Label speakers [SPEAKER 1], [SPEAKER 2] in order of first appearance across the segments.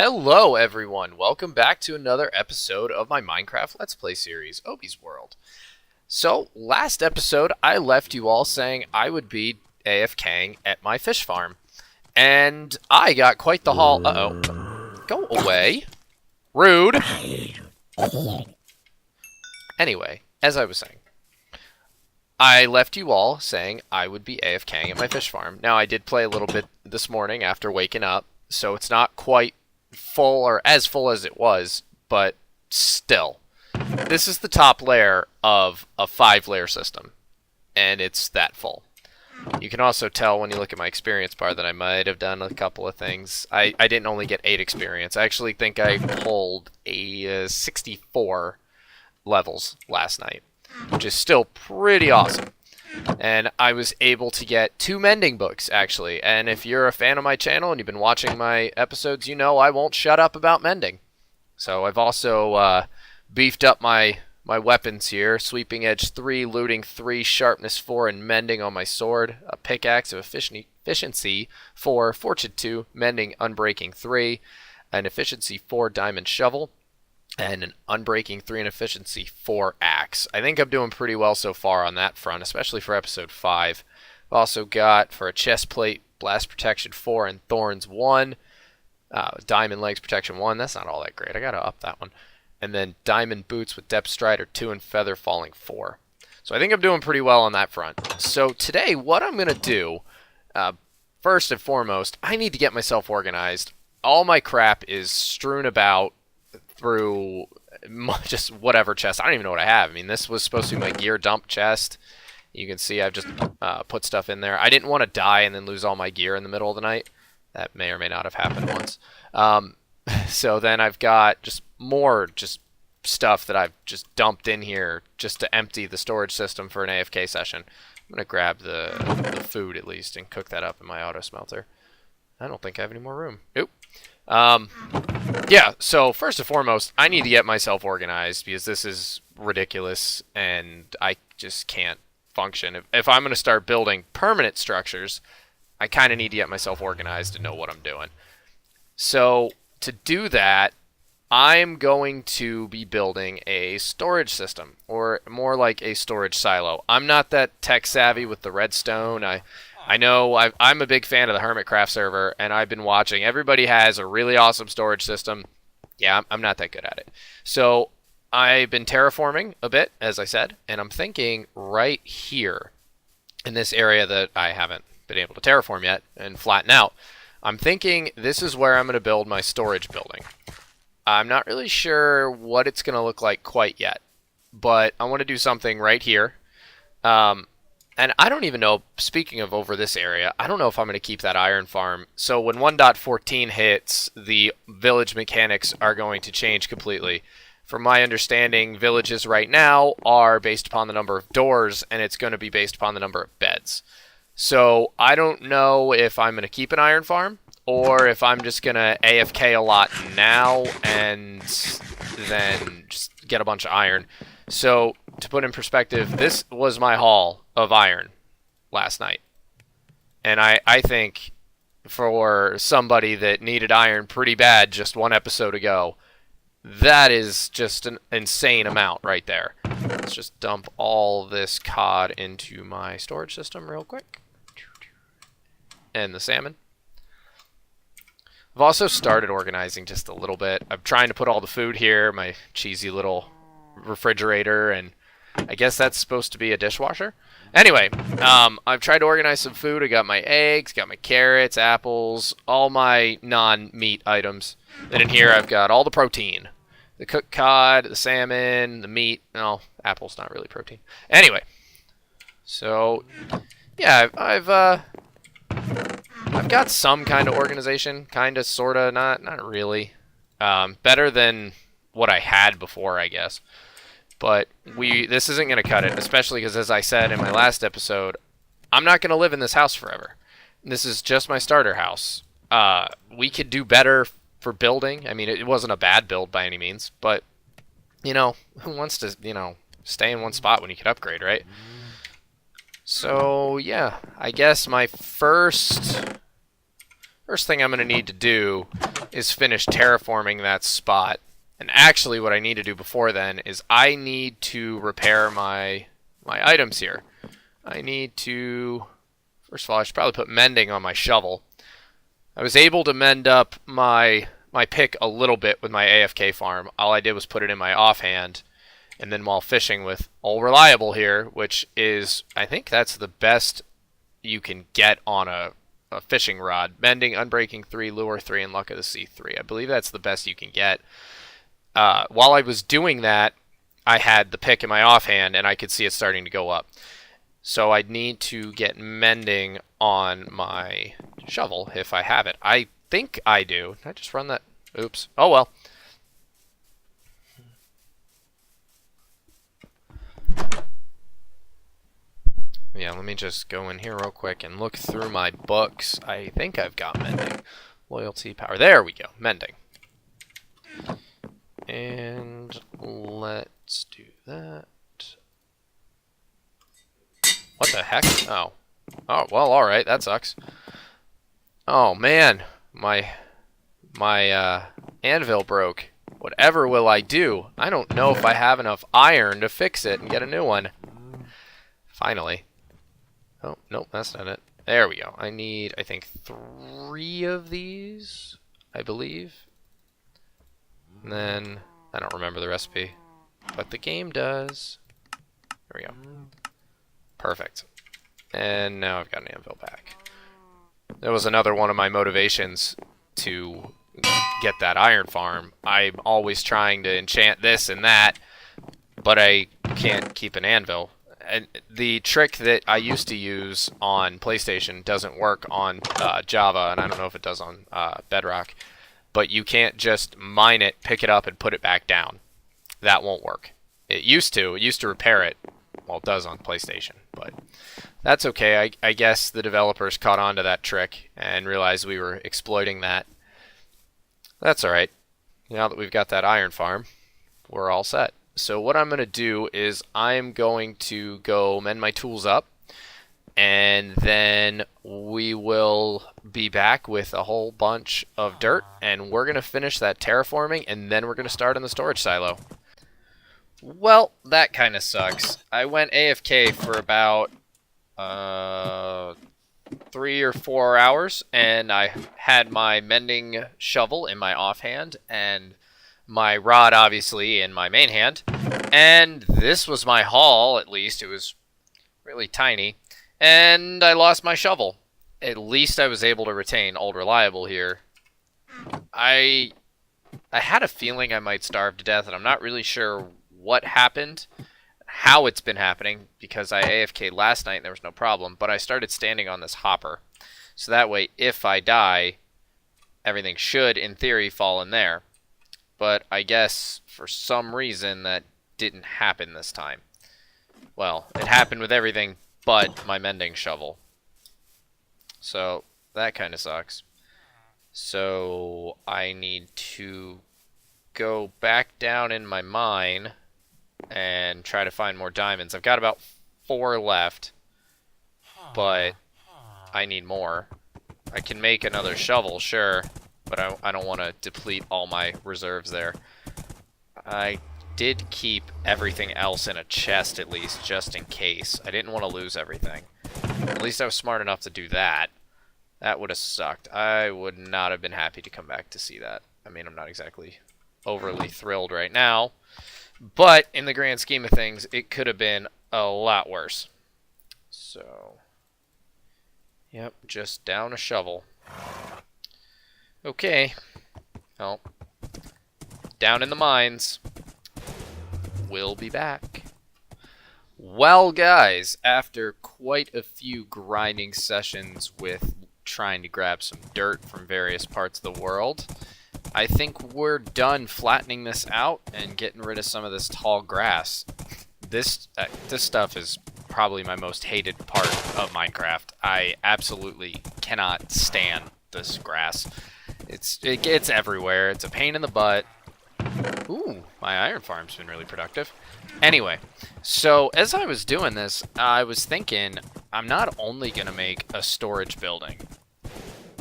[SPEAKER 1] Hello everyone, welcome back to another episode of my Minecraft Let's Play series, Obi's World. So, last episode I left you all saying I would be AFKing at my fish farm. And I got quite the haul. Uh-oh. Go away. Rude. Anyway, as I was saying, I left you all saying I would be AFKing at my fish farm. Now, I did play a little bit this morning after waking up, so it's not quite full or as full as it was, but still. This is the top layer of a 5-layer system, and it's that full. You can also tell when you look at my experience bar that I might have done a couple of things. I didn't only get 8 experience. I actually think I pulled a 64 levels last night, which is still pretty awesome. And I was able to get 2 mending books, actually. And if you're a fan of my channel and you've been watching my episodes, you know I won't shut up about mending. So I've also beefed up my weapons here. Sweeping Edge 3, Looting 3, Sharpness 4, and Mending on my sword. A Pickaxe of Efficiency 4, Fortune 2, Mending Unbreaking 3, an Efficiency 4 Diamond Shovel, and an Unbreaking 3 and Efficiency 4 Axe. I think I'm doing pretty well so far on that front, especially for Episode 5. I've also got, for a chest plate, Blast Protection 4 and Thorns 1. Diamond Legs Protection 1. That's not all that great. I gotta up that one. And then Diamond Boots with Depth Strider 2 and Feather Falling 4. So I think I'm doing pretty well on that front. So today, what I'm gonna do, first and foremost, I need to get myself organized. All my crap is strewn about through just whatever chest. I don't even know what I have. I mean, this was supposed to be my gear dump chest. You can see I've just put stuff in there. I didn't want to die and then lose all my gear in the middle of the night. That may or may not have happened once. So then I've got just more stuff that I've just dumped in here just to empty the storage system for an AFK session. I'm going to grab the food at least and cook that up in my auto smelter. I don't think I have any more room. Nope. Yeah, so first and foremost, I need to get myself organized because this is ridiculous and I just can't function. If I'm going to start building permanent structures, I kind of need to get myself organized and know what I'm doing. So to do that, I'm going to be building a storage system, or more like a storage silo. I'm not that tech savvy with the redstone. I know I'm a big fan of the Hermitcraft server, and I've been watching. Everybody has a really awesome storage system. Yeah, I'm not that good at it. So I've been terraforming a bit, as I said, and I'm thinking right here in this area that I haven't been able to terraform yet and flatten out. I'm thinking this is where I'm going to build my storage building. I'm not really sure what it's going to look like quite yet, but I want to do something right here. And I don't even know, speaking of over this area, I don't know if I'm going to keep that iron farm. So when 1.14 hits, the village mechanics are going to change completely. From my understanding, villages right now are based upon the number of doors, and it's going to be based upon the number of beds. So I don't know if I'm going to keep an iron farm, or if I'm just going to AFK a lot now and then just get a bunch of iron. So to put in perspective, this was my haul of iron last night. And I think for somebody that needed iron pretty bad just one episode ago, that is just an insane amount right there. Let's just dump all this cod into my storage system real quick. And the salmon. I've also started organizing just a little bit. I'm trying to put all the food here, my cheesy little refrigerator, and I guess that's supposed to be a dishwasher. Anyway, I've tried to organize some food. I got my eggs, got my carrots, apples, all my non-meat items. Then in here I've got all the protein. The cooked cod, the salmon, the meat. No, apple's not really protein. Anyway, so yeah, I've got some kind of organization, kind of, sort of, not really. Better than what I had before, I guess. But this isn't going to cut it, especially because, as I said in my last episode, I'm not going to live in this house forever. This is just my starter house. We could do better for building. I mean, it wasn't a bad build by any means, but, you know, who wants to, stay in one spot when you could upgrade, right? So, yeah, I guess my first first thing I'm going to need to do is finish terraforming that spot. And actually what I need to do before then is I need to repair my items here. I need to, first of all, I should probably put mending on my shovel. I was able to mend up my pick a little bit with my AFK farm. All I did was put it in my offhand. And then while fishing with All Reliable here, which is, I think that's the best you can get on a fishing rod. Mending, Unbreaking 3, Lure 3, and Luck of the Sea 3. I believe that's the best you can get. While I was doing that, I had the pick in my offhand, and I could see it starting to go up. So I'd need to get mending on my shovel if I have it. I think I do. Did I just run that? Oops. Oh, well. Yeah, let me just go in here real quick and look through my books. I think I've got mending. Loyalty, power. There we go. Mending. And let's do that. What the heck? Oh. Oh, well, alright. That sucks. Oh, man. My anvil broke. Whatever will I do? I don't know if I have enough iron to fix it and get a new one. Finally. Oh, nope, that's not it. There we go. I need, I think, 3 of these, I believe. And then, I don't remember the recipe, but the game does. There we go. Perfect. And now I've got an anvil back. That was another one of my motivations to get that iron farm. I'm always trying to enchant this and that, but I can't keep an anvil. And the trick that I used to use on PlayStation doesn't work on Java, and I don't know if it does on Bedrock. But you can't just mine it, pick it up, and put it back down. That won't work. It used to. It used to repair it. Well, it does on PlayStation, but that's okay. I guess the developers caught on to that trick and realized we were exploiting that. That's all right. Now that we've got that iron farm, we're all set. So what I'm going to do is I'm going to go mend my tools up, and then we will be back with a whole bunch of dirt, and we're going to finish that terraforming, and then we're going to start on the storage silo. Well, that kind of sucks. I went AFK for about 3 or 4 hours, and I had my mending shovel in my offhand, and my rod, obviously, in my main hand. And this was my haul, at least. It was really tiny. And I lost my shovel. At least I was able to retain Old Reliable here. I had a feeling I might starve to death, and I'm not really sure what happened, how it's been happening, because I AFK'd last night and there was no problem, but I started standing on this hopper. So that way, if I die, everything should, in theory, fall in there. But I guess, for some reason, that didn't happen this time. Well, it happened with everything but my mending shovel. So, that kind of sucks. So, I need to go back down in my mine and try to find more diamonds. I've got about 4 left, but I need more. I can make another shovel, sure, but I don't want to deplete all my reserves there. I did keep everything else in a chest, at least, just in case. I didn't want to lose everything. At least I was smart enough to do that. That would have sucked. I would not have been happy to come back to see that. I mean, I'm not exactly overly thrilled right now, but in the grand scheme of things, it could have been a lot worse. So, yep, just down a shovel. Okay. Well, down in the mines. We'll be back. Well, guys, after quite a few grinding sessions with trying to grab some dirt from various parts of the world, I think we're done flattening this out and getting rid of some of this tall grass. This stuff is probably my most hated part of Minecraft. I absolutely cannot stand this grass. It gets everywhere. It's a pain in the butt. Ooh, my iron farm's been really productive. Anyway, so as I was doing this, I was thinking I'm not only going to make a storage building.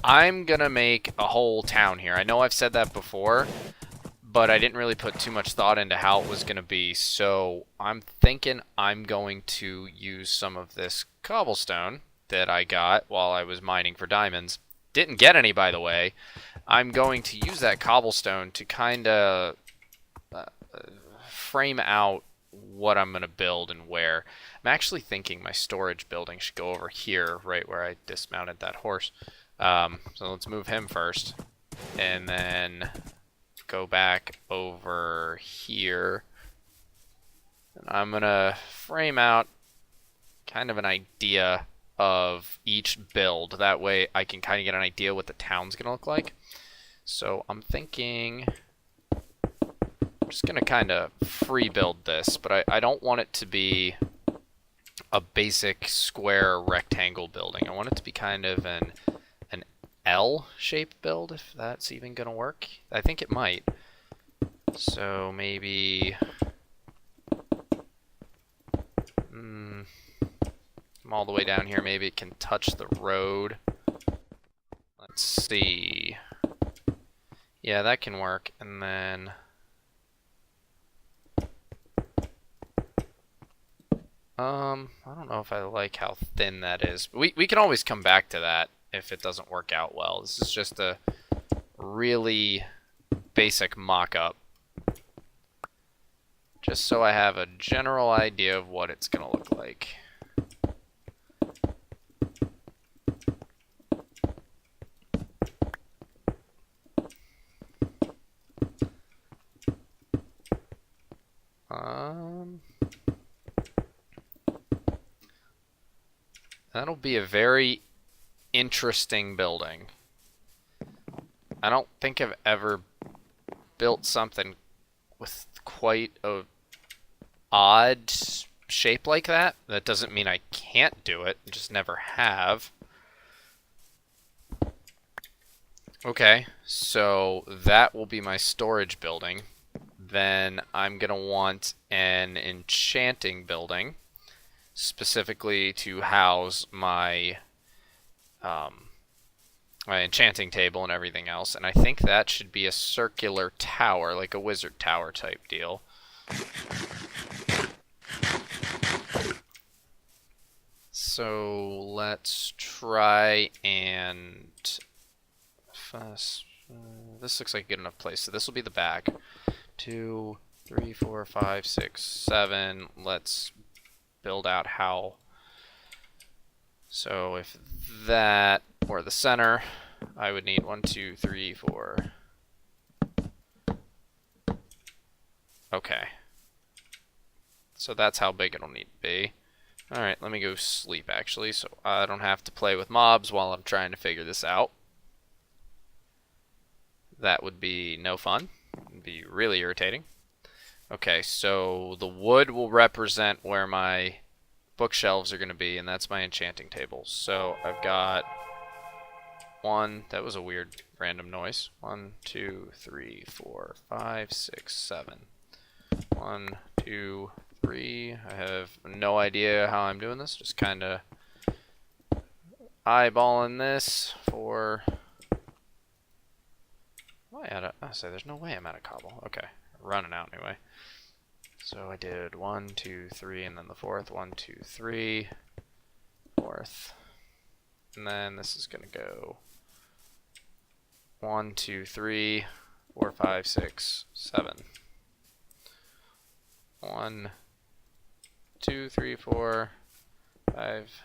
[SPEAKER 1] I'm gonna make a whole town here. I know I've said that before, but I didn't really put too much thought into how it was gonna be, so I'm thinking I'm going to use some of this cobblestone that I got while I was mining for diamonds. Didn't get any, by the way. I'm going to use that cobblestone to kind of frame out what I'm going to build and where. I'm actually thinking my storage building should go over here, right where I dismounted that horse. So let's move him first, and then go back over here. And I'm going to frame out kind of an idea of each build. That way I can kind of get an idea what the town's going to look like. So I'm thinking I'm just going to kind of free build this, but I don't want it to be a basic square rectangle building. I want it to be kind of an L-shaped build, if that's even going to work. I think it might. So maybe I'm all the way down here. Maybe it can touch the road. Let's see. Yeah, that can work. And then I don't know if I like how thin that is. But we can always come back to that if it doesn't work out well. This is just a really basic mock-up, just so I have a general idea of what it's going to look like. That'll be a very interesting building. I don't think I've ever built something with quite a odd shape like that. That doesn't mean I can't do it, I just never have. Okay, so that will be my storage building. Then I'm gonna want an enchanting building, specifically to house my my enchanting table and everything else, and I think that should be a circular tower, like a wizard tower type deal. So let's try and this looks like a good enough place. So this will be the back. 2, 3, 4, 5, 6, 7. Let's build out how. So if that were the center, I would need 1, 2, 3, 4. Okay. So that's how big it'll need to be. Alright, let me go sleep actually, so I don't have to play with mobs while I'm trying to figure this out. That would be no fun. It'd be really irritating. Okay, so the wood will represent where my bookshelves are going to be, and that's my enchanting table. So I've got one. That was a weird random noise. 1, 2, 3, 4, 5, 6, 7. 1, 2, 3. I have no idea how I'm doing this. Just kind of eyeballing this for. Am I out of? I say there's no way I'm out of cobble. Okay, running out anyway. So I did 1, 2, 3, and then the fourth. 1, 2, 3, fourth, and then this is gonna go 1, 2, 3, 4, 5, 6, 7. 1, 2, 3, 4, 5,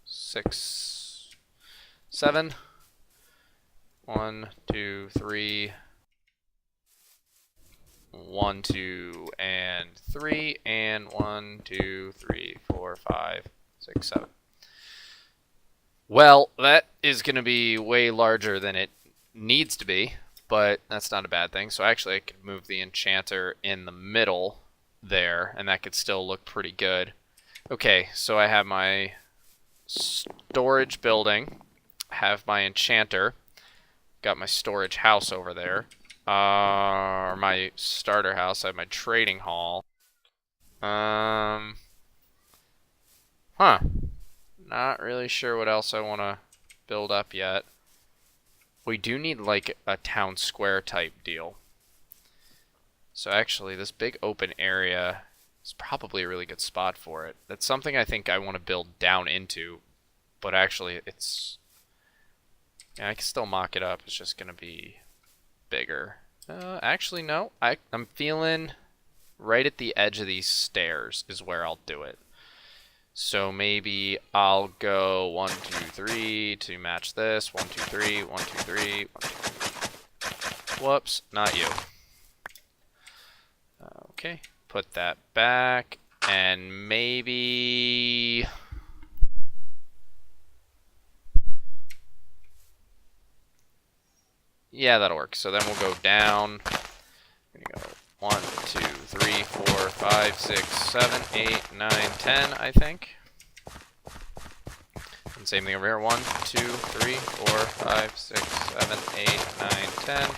[SPEAKER 1] 6, 7. 1, 2, 3. 1, 2, and 3, and 1, 2, 3, 4, 5, 6, 7. Well, that is going to be way larger than it needs to be, but that's not a bad thing. So actually I could move the enchanter in the middle there, and that could still look pretty good. Okay, so I have my storage building, have my enchanter, got my storage house over there. Or my starter house. I have my trading hall. Huh. Not really sure what else I want to build up yet. We do need like a town square type deal. So actually, this big open area is probably a really good spot for it. That's something I think I want to build down into, but actually it's... Yeah, I can still mock it up. It's just going to be bigger. Actually, no. I'm feeling right at the edge of these stairs is where I'll do it. So maybe I'll go 1, 2, 3 to match this. 1, 2, 3, 1, 2, 3, 1, 2, 3. Whoops, not you. Okay, put that back, and maybe... Yeah, that'll work. So then we'll go down. We're gonna go 1, 2, 3, 4, 5, 6, 7, 8, 9, 10, I think. And same thing over here. 1, 2, 3, 4, 5, 6, 7, 8, 9, 10.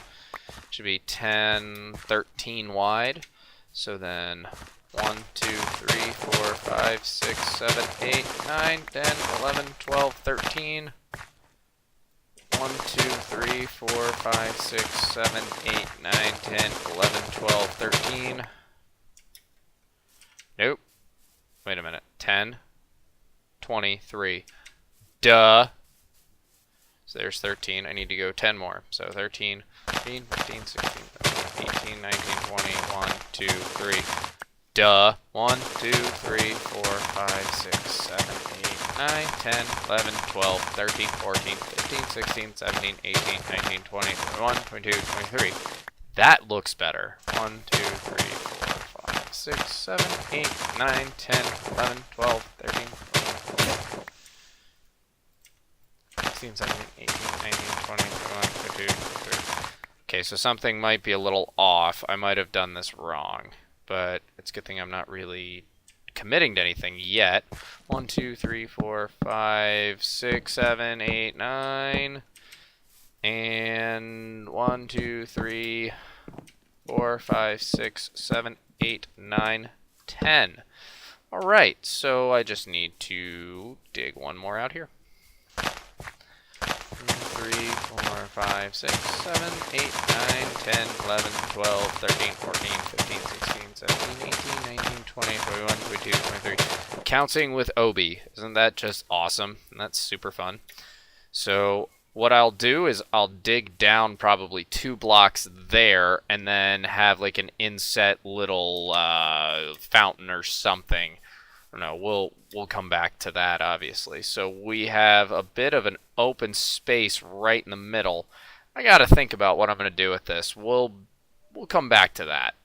[SPEAKER 1] Should be 10, 13 wide. So then 1, 2, 3, 4, 5, 6, 7, 8, 9, 10, 11, 12, 13. 1, 2, 3, 4, 5, 6, 7, 8, 9, 10, 11, 12, 13. Nope. Wait a minute. 10, 23. Duh. So there's 13. I need to go 10 more. So 13, 14, 15, 16, 17, 18, 19, 20, 1, 2, 3. Duh. 1, 2, 3, 4, 5, 6, 7, 8, 9, 10, 11, 12, 13, 14, 15, 16, 17, 18, 19, 20, 21, 22, 23. That looks better. 1, 2, 3, 4, 5, 6, 7, 8, 9, 10, 11, 12, 13, 14, 16, 17, 18, 19, 20, 21, 22, 23. Okay, so something might be a little off. I might have done this wrong, but it's a good thing I'm not really committing to anything yet. 1, 2, 3, 4, 5, 6, 7, 8, 9. And 1, 2, 3, 4, 5, 6, 7, 8, 9, 10. Alright, so I just need to dig one more out here. 3, 4, 5, 6, 7, 8, 9, 10, 11, 12, 13, 14, 15, 16, 17, 18, 19, 20, 21, 22, 23. Counting with Obi. Isn't that just awesome? And that's super fun. So what I'll do is I'll dig down probably 2 blocks there and then have like an inset little fountain or something. I don't know, we'll come back to that, obviously. So we have a bit of an open space right in the middle. I gotta think about what I'm gonna do with this. We'll come back to that.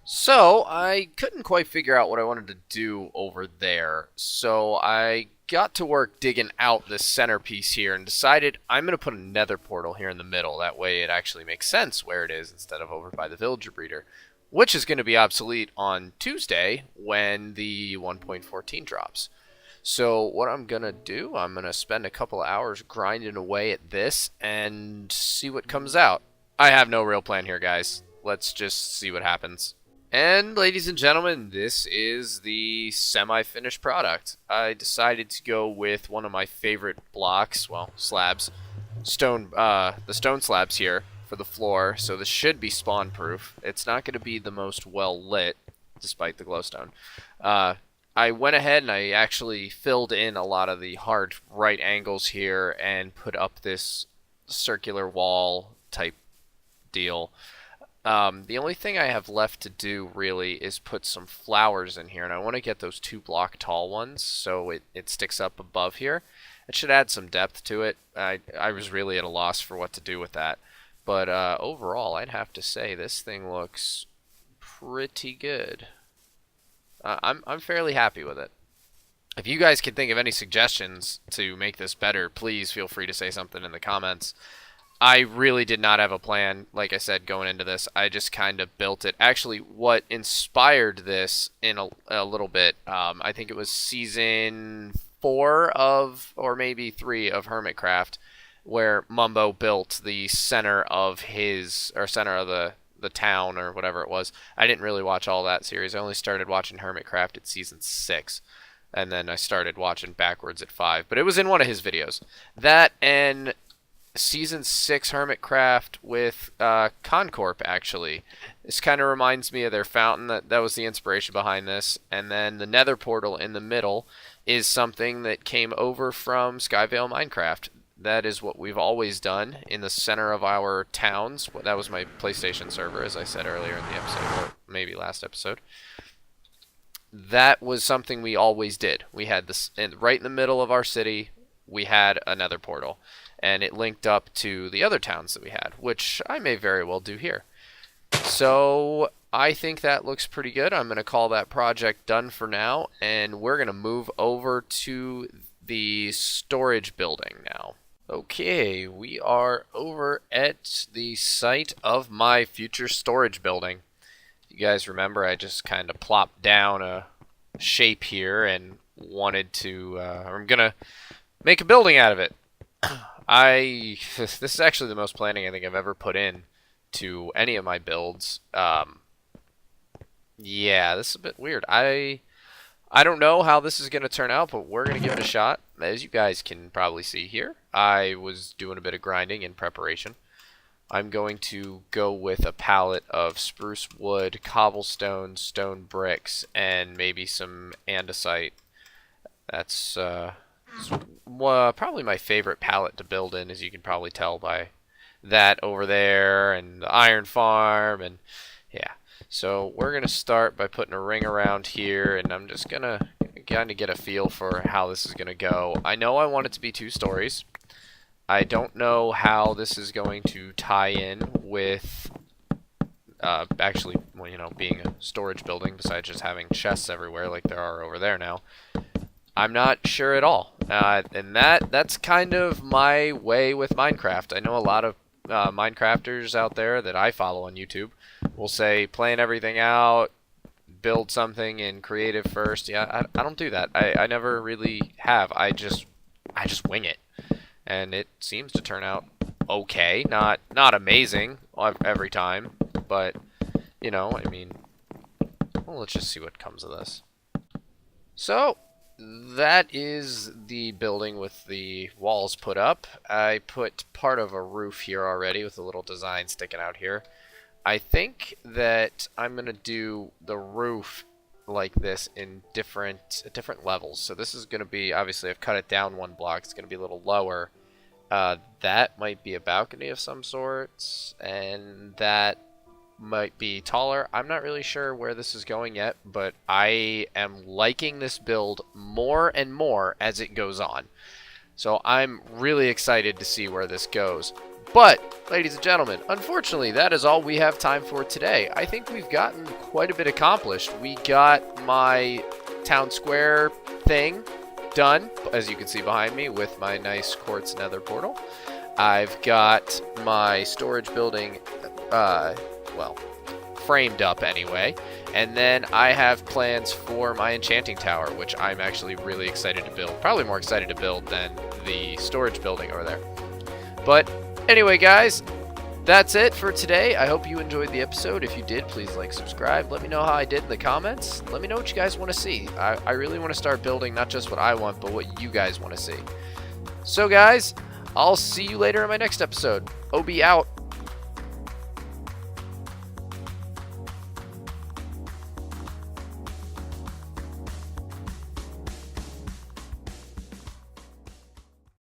[SPEAKER 1] So I couldn't quite figure out what I wanted to do over there. So I got to work digging out this centerpiece here and decided I'm gonna put a nether portal here in the middle. That way it actually makes sense where it is instead of over by the villager breeder, which is going to be obsolete on Tuesday when the 1.14 drops. So what I'm going to do, I'm going to spend a couple of hours grinding away at this and see what comes out. I have no real plan here, guys. Let's just see what happens. And ladies and gentlemen, this is the semi-finished product. I decided to go with one of my favorite blocks, well, slabs, the stone slabs here for the floor, so this should be spawn proof. It's not going to be the most well lit, despite the glowstone. I went ahead and I actually filled in a lot of the hard right angles here and put up this circular wall type deal. The only thing I have left to do really is put some flowers in here, and I want to get those 2 block tall ones so it sticks up above here. It should add some depth to it. I was really at a loss for what to do with that. But overall, I'd have to say this thing looks pretty good. I'm fairly happy with it. If you guys can think of any suggestions to make this better, please feel free to say something in the comments. I really did not have a plan, like I said, going into this. I just kind of built it. Actually, what inspired this in a little bit, I think it was season 4 of, or maybe 3 of Hermitcraft, where Mumbo built the center of the town or whatever it was. I didn't really watch all that series. I only started watching Hermitcraft at season 6. and then I started watching backwards at 5. But it was in one of his videos. That and Season 6 Hermitcraft with Concorp, actually. This kind of reminds me of their fountain. That was the inspiration behind this. And then the Nether portal in the middle is something that came over from Skyvale Minecraft. That is what we've always done in the center of our towns. That was my PlayStation server, as I said earlier in the episode, or maybe last episode. That was something we always did. We had this right in the middle of our city. We had another portal, and it linked up to the other towns that we had, which I may very well do here. So I think that looks pretty good. I'm going to call that project done for now, and we're going to move over to the storage building now. Okay, we are over at the site of my future storage building. You guys remember I just kind of plopped down a shape here and wanted to, I'm going to make a building out of it. This is actually the most planning I think I've ever put in to any of my builds. Yeah, this is a bit weird. I don't know how this is going to turn out, but we're going to give it a shot. As you guys can probably see here, I was doing a bit of grinding in preparation. I'm going to go with a palette of spruce wood, cobblestone, stone bricks, and maybe some andesite. That's probably my favorite palette to build in, as you can probably tell by that over there, and the iron farm, and yeah. So we're going to start by putting a ring around here, and I'm just going to kind of get a feel for how this is going to go. I know I want it to be 2 stories. I don't know how this is going to tie in with actually, well, you know, being a storage building besides just having chests everywhere like there are over there now. I'm not sure at all. And that's kind of my way with Minecraft. I know a lot of Minecrafters out there that I follow on YouTube will say plan everything out, build something in creative first. Yeah, I don't do that. I never really have. I just wing it, and it seems to turn out okay. Not amazing every time, but you know, I mean, well, let's just see what comes of this. So that is the building with the walls put up. I put part of a roof here already with a little design sticking out here. I think that I'm going to do the roof like this in different levels. So this is going to be, obviously I've cut it down 1 block. It's going to be a little lower. That might be a balcony of some sorts, and that might be taller. I'm not really sure where this is going yet, but I am liking this build more and more as it goes on. So I'm really excited to see where this goes. But, ladies and gentlemen, unfortunately, that is all we have time for today. I think we've gotten quite a bit accomplished. We got my town square thing done, as you can see behind me, with my nice quartz nether portal. I've got my storage building, well, framed up anyway. And then I have plans for my enchanting tower, which I'm actually really excited to build. Probably more excited to build than the storage building over there. But anyway, guys, that's it for today. I hope you enjoyed the episode. If you did, please like, subscribe. Let me know how I did in the comments. Let me know what you guys want to see. I really want to start building not just what I want, but what you guys want to see. So, guys, I'll see you later in my next episode. OB out.